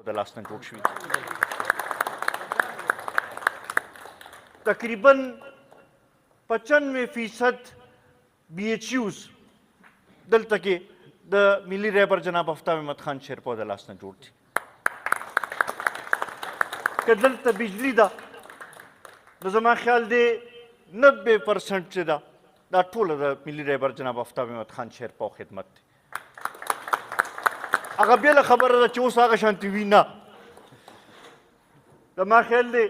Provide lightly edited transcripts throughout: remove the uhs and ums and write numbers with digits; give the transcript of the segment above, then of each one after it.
د لاس نه جوړ شوي تقریبا 95% BHUs دلته کې د ملي رهبر جناب آفتاب احمد خان شیرپا د لاس نه جوړ دي که دلته بجلی ده نو زما خیال دی 90% چې ده دا ټوله د ملي رهبر جناب آفتاب احمد خان شیرپا خدمت دی هغه بېله خبره ده چې اوس هغه شانتې وي نه زما خیال دی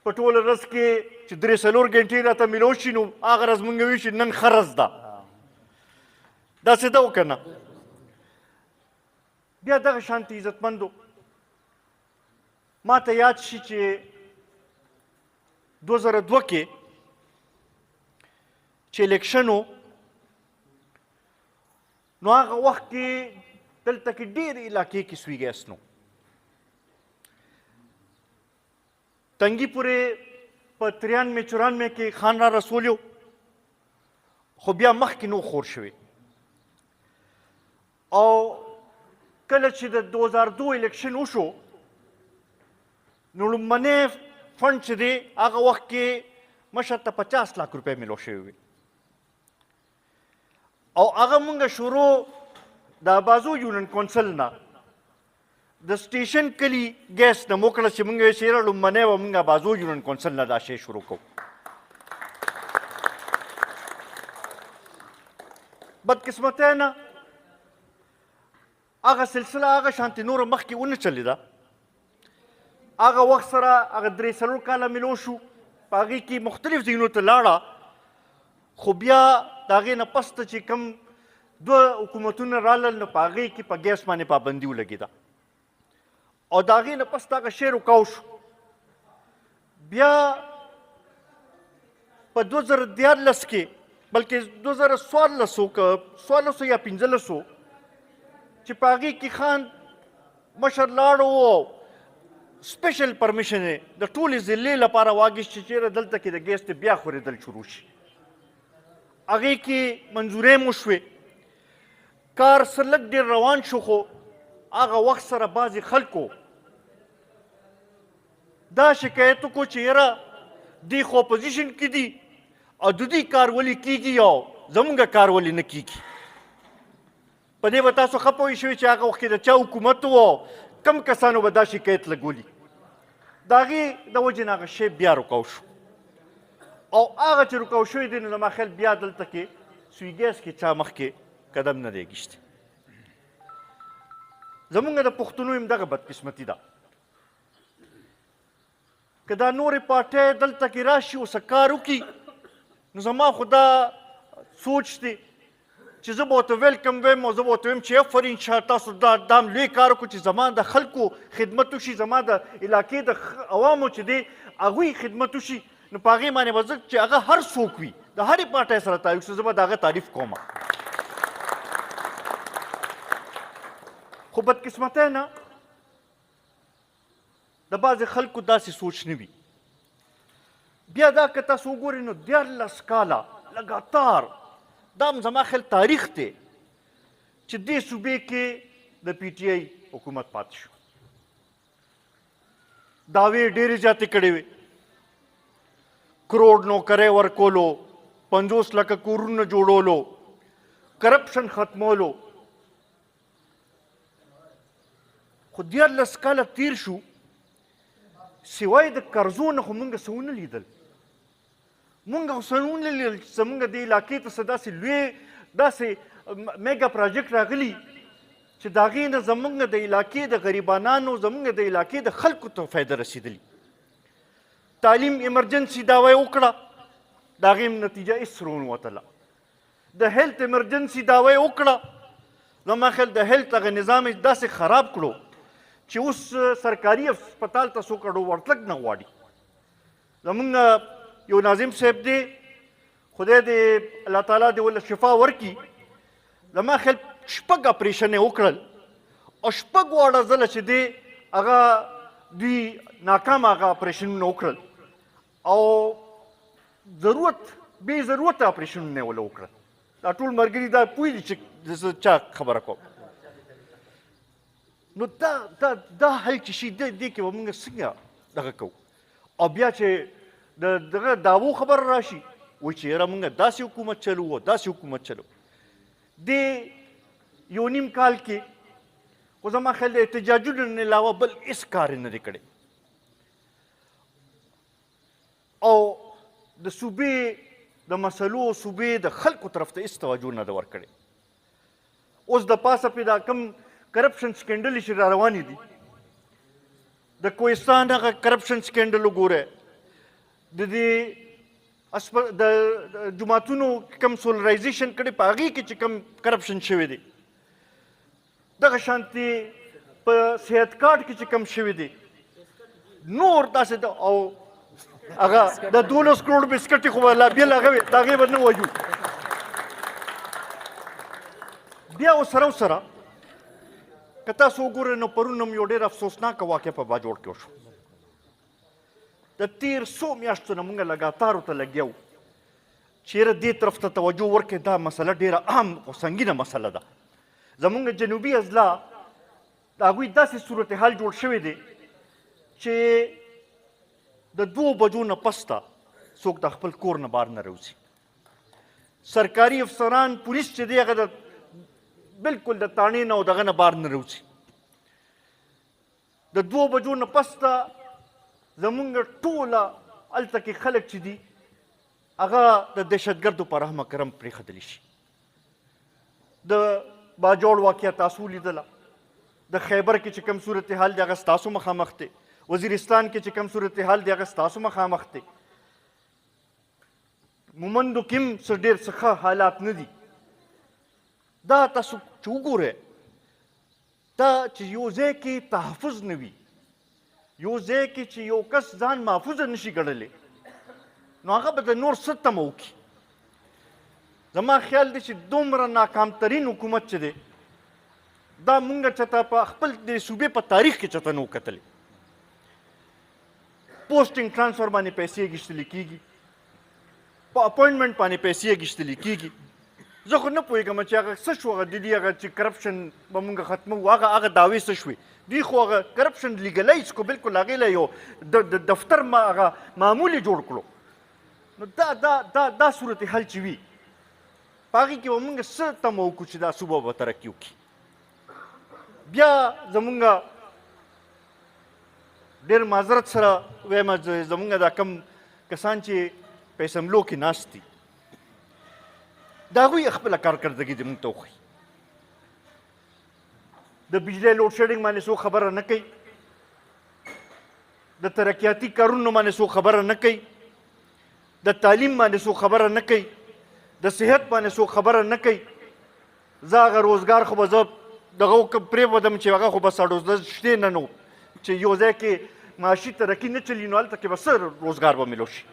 په ټوله ورځ کې چې 3-4 ګنټې راته میلاو شي نو هغه ورځ مونږ وایو چې نن ښه ورځ ده داسې ده که نه بیا دغه شانتې عزتمندو ما ته یاد شي چې 2002 کې چې الیکشن و نو هغه وخت کې دلته کې ډېرې علاقې کې سوي ګیس نو تنګي پورې په 93-94 کې خان را رسولی خو بیا مخکې نو خور شوی او کله چې د 2002 الیکشن وشو نو لومړنی فنډ چې دی هغه وخت کې مشر ته 50 लाख روپۍ میلاو شوي وي او هغه مونږ شروع د بازو یونین کونسل نه د سټیشن کلي ګیس نه مو کړه چې مونږ یې چېرې لومړنی به مونږ بازو یونین کونسل نه دا شی شروع کوو بدقسمتی نه هغه سلسله هغه شانتې نوره مخکې ونه چلېده هغه وخت سره هغه 3-4 کاله میلو شو په هغې کې مختلف ځایونو ته لاړه خو بیا د هغې نه پسته چې کوم 2 حکومتونه رالل نو په هغې کې په ګیس باندې پابندي ولګېده او د هغې نه پسته هغه شی رکاو شو بیا په 2014 کې بلکې 2014 یا 15 چې په هغې کې خان مشر لاړو سپیشل پرمیشن یې د ټولې ضلعې لپاره واګېست چې چېرې دلته کې د ګیس ته بیا خورېدل شروع شي هغې کې منظورۍ مو شوې کار څه لږ ډېر روان شو خو هغه وخت سره بعضې خلکو دا شکایت وکړو چې یاره دوی خو اپوزیشن کې دي او د دوی کار ولې کېږي او زموږ کار ولې نه کېږي په دې به تاسو ښه پوه شوي چې هغه وخت کې د چا حکومت و کم کسانو به دا شکایت لګولي د هغې د وجې نه هغه شی بیا رکاو شو او هغه چې رکاو شوی دی نو زما خیال بیا دلته کې سوي ګیس کې چا مخکې قدم نه دی ایږدی زمونږ د پښتنو هم دغه بدقسمتي ده که دا نورې پارټۍ دلته کې راشي او څه کار وکړي نو زما خو دا سوچ دی چې زه به ورته ویلکم ویم او زه به ورته ویم چې افرین شه تاسو دا هم لوی کار وکړو چې زما د خلکو خدمت وشي زما د علاقې د عوامو چې دی هغوی خدمت وشي نو په هغې باندې به زه چې هغه هر څوک وي د هرې پارټۍ سره تعلق شي زه به د هغه تعریف کوم خو بدقسمتی نه د بعضې خلکو داسې سوچ نه وي بیا دا که تاسو وګورئ نو 14 کاله لګاتار دا هم زما خیال تاریخ دی چې دې صوبې کې د پی ټي آی حکومت پاتې شو دعوې ډېرې زیاتې کړې وې کروڑ نوکرۍ ورکولو 50 لکه کورونه جوړولو کرپشن ختمولو خو 14 کاله تیر شو سوای د قرضو نه خو موږ څه ونه لیدل مونږ خو څه ونه لیدل چې زموږ دې علاقې ته څه داسې لوی داسې میګا پراجیکټ راغلي چې د هغې نه زموږ د علاقې د غریبانانو زموږ د علاقې د خلکو ته فایده رسېدلي تعلیم ایمرجنسي دعوه یې وکړه د هغې هم نتیجه هېڅ رونوتله د هیلت ایمرجنسي دعوه یې وکړه زما خیال د هیلت هغه نظام یې داسې خراب کړو چې اوس سرکاري هسپتال ته څوک ورتلک نه غواړي زموږ یو ناظم صاحب دی خدای دې الله تعالی دې ورله شفا ورکړي زما خیال 6 اپریشن یې وکړل او 6 واړه ځله چې دی هغه دوی ناکام هغه اپریشنونه وکړل او ضرورت بې ضرورته اپریشنونه یې ورله وکړل دا ټول ملګري دا پوهېږي چې زه چا خبره کوم نو دا حل چې شي دې کې به موږ څنګه دغه کوو او بیا چې د دغه دعوو خبر راشي وایي چې یاره موږ داسې حکومت چلو او داسې حکومت چلو دې یو نیم کال کې خو زما خیال د احتجاجونو نه علاوه بل هېڅ کار یې نه دی کړی او د صوبې د مسلو صوبې د خلکو طرف ته هېڅ توجه نه ده ورکړې اوس د پاسه پې دا کم کرپشن سکینډل چې را روانې دي د کوهستان هغه کرپشن سکینډل وګوره د دې د جوماتونو کم سولرایزیشن کړی په هغې کې چې کم کرپشن شوی دی دغه شانتې په صحت کارډ کې چې کم شوی دی نور داسې او هغه د 12 کروڑ بسکټې خو لا بېل هغه وې د هغې به نه وایو بیا ورسره که تاسو وګورئ نو پرون هم یو ډېر افسوسناکه واقع په باجوړ کې وشو د تېر څو میاشتو نه موږ لګاتار ورته لګیا وو چې یاره دې طرف ته توجه ورکړئ دا مسله ډېره اهم او سنګینه مسله ده زموږ جنوبي اضلاع د هغوی داسې صورتحال جوړ شوی دی چې د 2 بجو نه پس ته څوک د خپل کور نه بار نه راوځي سرکاري افسران پولیس چې دی هغه د بالکل د تاڼې نه او دغه نه بار نه راوځي د 2 بجو نه پس ته زمونږ ټوله هلته کې خلک چې دي هغه د دهشتګردو په رحمه کرم پرېښودلی شي د باجوړ واقعه تاسو لیدله د خیبر کې چې کوم صورتحال دی هغه ستاسو مخامخ دی وزیرستان کې چې کوم صورتحال دی هغه ستاسو مخامخ دی مومندو کې هم څه ډېر څه حالات نه دي دا تاسو چې وګورئ دا چې یو ځای کې تحفظ نه وي یو ځای کې چې یو کس ځان محفوظه نشي ګڼلی نو هغه به د نور څه تمه وکړي زما خیال دی چې دومره ناکام ترین حکومت چې دی دا مونږ چېرته په خپل د صوبې په تاریخ کې چېرته نه و کتلی پوسټینګ ټرانسفر باندې پیسې اخیستلې کېږي په اپوینټمنټ باندې پیسې اخیستلې کېږي زه خو نه پوهېږم چې هغه څه شو هغه د دې هغه چې کرپشن به مونږ ختموو هغه دعوې څه شوې دوی خو هغه کرپشن لیګلایز کو بالکل هغې له یو د دفتر هغه معمول یې جوړ کړو نو دا صورتحال چې وي په هغې کې به مونږ څه تمه وکړو چې دا صوبه به ترقي وکړي بیا زمونږ ډېر معذرت سره وایم زمونږ دا کم کسان چې په اسمبلو کې ناست دي د هغوی خپله کارکردګي دې مونږ ته وښایي د بجلی لوډ شیډینګ باندې څوک خبره نه کوي د ترقیاتي کارونو باندې څوک خبره نه کوي د تعلیم باندې څوک خبره نه کوي د صحت باندې څوک خبره نه کوي زه هغه روزګار خو به زه دغه پرېښودم چې هغه خو به ساډوزده شتې نه نو چې یو ځای کې معاشي ترقي نه چلي نو هلته کې به څه روزګار به میلو شي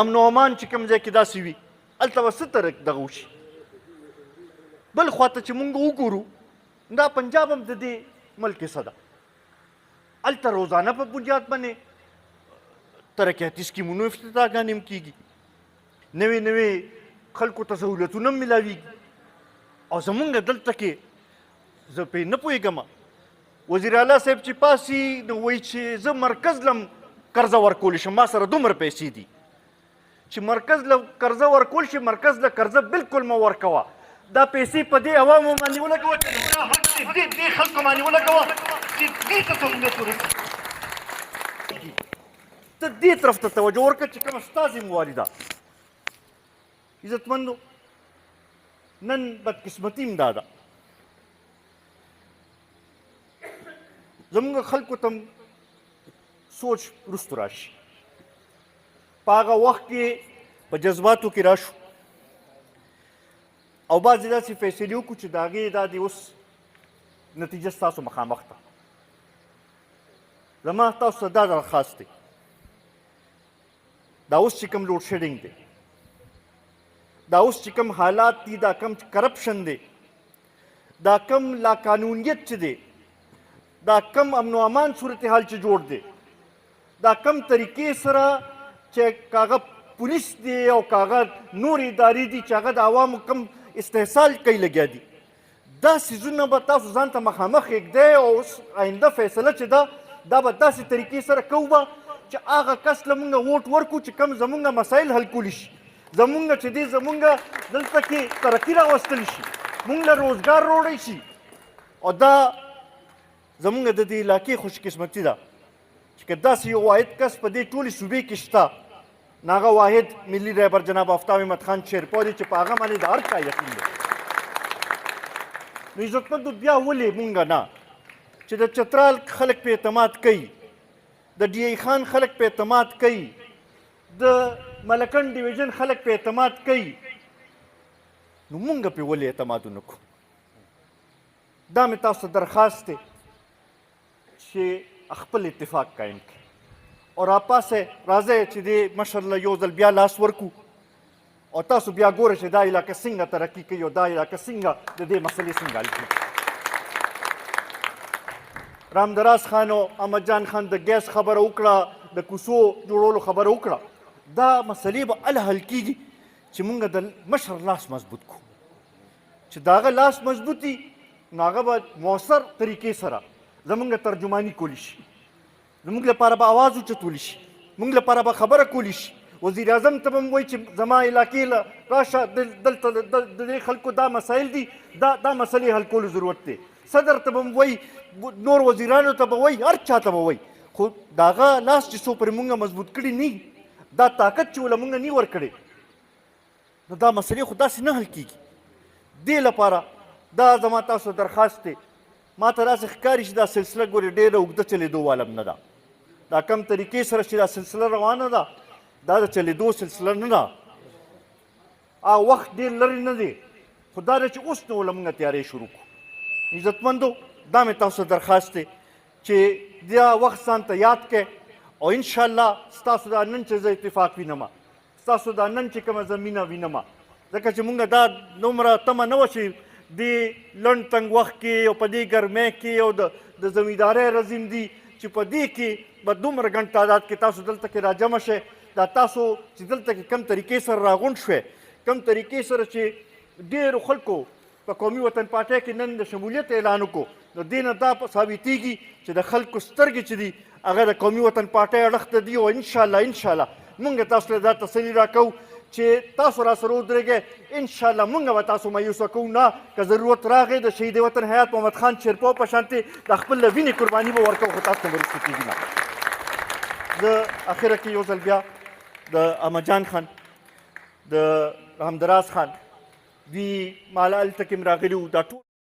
امن و امان چې کوم ځای کې داسې وي هلته به څه دغه وشي بل خواته چې مونږ وګورو دا پنجاب هم د دې ملک حصه ده هلته روزانه په بنیاد باندې ترقیاتي سکیمونو افتتاحګانې هم کېږي نوې خلکو ته سهولتونه هم میلاویږي او زمونږ دلته کې زه پرې نه پوهېږم وزیر اعلی صاحب چې پاسي نو وایي چې زه مرکز لم قرضه ورکولی شم ما سره دومره پیسې دي چې مرکز له قرضه ورکول شي مرکز له قرضه بالکل مه ورکوه دا پیسې په دې عوامو باندې ولګوه چې دې خلکو باندې ولګوه چې دې ته سهولت ورسي ته دې طرف ته توجه ورکړه چې کومه ستا ذمواري ده عزتمندو نن بدقسمتي هم دا ده زموږ خلکو ته سوچ وروستو راشي په هغه وخت کې په جذباتو کې راشو او بعضې داسې فیصلې وکړو چې د هغې دا د اوس نتیجه ستاسو مخامخ ده زما تاسو ته دا درخواست دی دا اوس چې کوم لوډ شیډینګ دی دا اوس چې کوم حالات دي دا کم کرپشن دی دا کم لاقانونیت چې دی دا کم امن و امان صورتحال چې جوړ دی دا کم طریقې سره چې کاغه پولیس دی او کاغه نور ادارې دي چې هغه د عوامو کم استحصال کوي لګیا دي دا څیزونه به تاسو ځان ته مخامخ ږدئ او اوس آینده فیصله چې ده دا به داسې طریقې سره کوو به چې هغه کس له مونږ ووټ ورکړو چې کوم زمونږ مسایل حل کولی شي، زمونږ چې دی زمونږ دلته کې ترقي راوستلی شي، مونږ له روزګار راوړی شي. او دا زمونږ د دې علاقې خوشقسمتي ده چې که داسې یو واحد کس په دې ټولې صوبې کې شته نو هغه واحد ملي رهبر جناب آفتاب احمد خان شیرپا دی چې په هغه باندې د هر چا یقین دی. نو عزتمندو بیا ولې مونږ نه چې د چترال خلک په اعتماد کوي، د ډي ای خان خلک په اعتماد کوي، د ملکن ډیویژن خلک په اعتماد کوي، نو مونږ پې ولې اعتماد ونه کړو؟ دا مې تاسو درخواست دی چې خپل اتفاق قایم کړي او راپاسئ راځئ چې دې مشر له یو ځل بیا لاس ورکړو او تاسو بیا ګورئ چې دا علاقه څنګه ترقي کوي او دا علاقه څنګه د دې مسلې څنګه حل کړي. رامدراز خان او احمد جان خان د ګیس خبره وکړه، د کوڅو جوړولو خبره وکړه، دا مسلې به هله حل کېږي چې موږ د مشر لاس مضبوط کړو. چې د هغه لاس مضبوط وي نو هغه به مؤثر طریقې سره زمونږ ترجماني کولی شي، زمونږ لپاره به آواز اوچتولی شي، مونږ لپاره به خبره کولی شي. وزیر اعظم ته به هم وایي چې زما علاقې له راشه دلته د دې خلکو دا مسایل دي، دا مسلې حل کولو ضرورت دی. صدر ته به هم وایي، نور وزیرانو ته به وایي، هر چا ته به وایي. خو د هغه لاس چې څو پرې مونږ مضبوط کړي نه دا طاقت چې له مونږ نه ورکړی نو دا مسلې خو داسې نه حل کېږي. دې لپاره دا زما تاسو درخواست دی. ما ته داسې ښکاري چې دا سلسله ګورې ډېره اوږده چلېدو والا نه ده. دا کم طریقې سره چې دا سلسله روانه ده دا د چلېدو سلسله نه ده او وخت ډېر لرې نه دی، خو دا ده چې اوس نه له مونږ تیاری شروع کړو. عزتمندو دا مې تاسو درخواست دی چې دا وخت ځان ته یاد کړئ او انشاءالله ستاسو دا نن چې زه اتفاق وینم، ستاسو دا نن چې کومه زمینه وینم، ځکه چې مونږ دا دومره تمه نه وه چې دې لنډ تنګ وخت کې او په دې ګرمۍ کې او د زمیندارۍ رژیم دی چې په دې کې به دومره ګڼ تعداد کې تاسو دلته کې راجمع شئ. دا تاسو چې دلته کې کم طریقې سره راغونډ شوئ، کم طریقې سره چې ډېرو خلکو په قومي وطن پارټۍ کې نن د شمولیت اعلان وکړو نو دې نه دا ثابتېږي چې د خلکو سترګې چې دي هغه د قومي وطن پارټۍ اړخ ته دي او انشاءالله مونږ تاسو له دا تسلي راکوو چې تاسو را سره ودرېږئ. انشاءالله مونږ به تاسو مایوسه کوو نه. که ضرورت راغی د شهید وطن حیات محمد خان شیرپا په شانتې د خپل له وینې قرباني به ورکوو خو تاسو ته به وروسته کېږي نه. زه اخره کې یو ځل بیا د احمد جان خان، د رامدراز خان دوی ماله هلته کې م راغلي وو، دا ټول